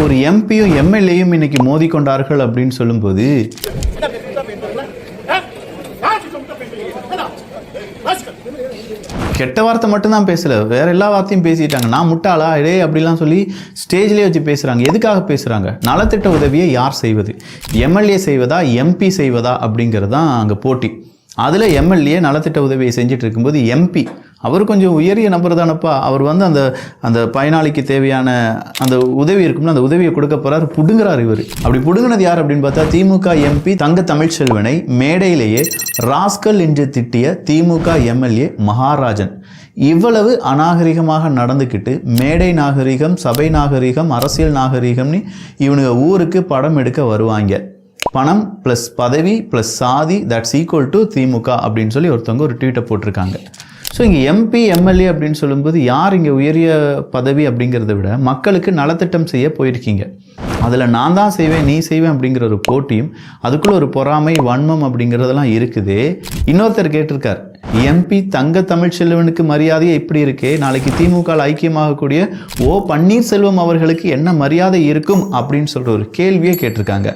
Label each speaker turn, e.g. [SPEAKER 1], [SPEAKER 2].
[SPEAKER 1] ஒரு எம்பியும் எம்எல்ஏயும் இன்னைக்கு மோதி கொண்டார்கள் அப்படின்னு சொல்லும்போது கெட்ட வார்த்தை மட்டும்தான் பேசல, வேற எல்லா வார்த்தையும் பேசிட்டாங்க. நான் முட்டாளா இடே அப்படிலாம் சொல்லி ஸ்டேஜ்லேயே வச்சு பேசுகிறாங்க. எதுக்காக பேசுகிறாங்க? நலத்திட்ட உதவியை யார் செய்வது? எம்எல்ஏ செய்வதா எம்பி செய்வதா அப்படிங்கிறது தான் அங்கே போட்டி. அதில் எம்எல்ஏ நலத்திட்ட உதவியை செஞ்சுட்டு இருக்கும்போது எம்பி அவர் கொஞ்சம் உயரிய நபர் தானப்பா, அவர் வந்து அந்த பயனாளிக்கு தேவையான அந்த உதவி இருக்கும்னா அந்த உதவியை கொடுக்க போறாரு, புடுங்குறாரு இவர். அப்படி புடுங்கினது யார் அப்படின்னு பார்த்தா திமுக எம்பி தங்க தமிழ்ச்செல்வனை மேடையிலேயே ராஸ்கல் என்று திட்டிய திமுக எம்எல்ஏ மகாராஜன். இவ்வளவு அநாகரிகமாக நடந்துக்கிட்டு மேடை நாகரிகம், சபை நாகரிகம், அரசியல் நாகரிகம்னு இவனுங்க ஊருக்கு படம் எடுக்க வருவாங்க. பணம் ப்ளஸ் பதவி ப்ளஸ் சாதி தட்ஸ் ஈக்குவல் டு திமுக அப்படின்னு சொல்லி ஒருத்தவங்க ஒரு ட்வீட்டை போட்டிருக்காங்க. ஸோ இங்கே எம்பி எம்எல்ஏ அப்படின்னு சொல்லும்போது யார் இங்கே உயரிய பதவி அப்படிங்கிறத விட மக்களுக்கு நலத்திட்டம் செய்ய போயிருக்கீங்க. அதில் நான் தான் செய்வேன் நீ செய்வேன் அப்படிங்கிற ஒரு போட்டியும் அதுக்குள்ளே ஒரு பொறாமை வன்மம் அப்படிங்கிறதெல்லாம் இருக்குது. இன்னொருத்தர் கேட்டிருக்கார், எம்பி தங்க தமிழ்ச்செல்வனுக்கு மரியாதையே இப்படி இருக்கே, நாளைக்கு திமுக ஐக்கியமாகக்கூடிய ஓ பன்னீர்செல்வம் அவர்களுக்கு என்ன மரியாதை இருக்கும் அப்படின்னு சொல்கிற ஒரு கேள்வியே கேட்டிருக்காங்க.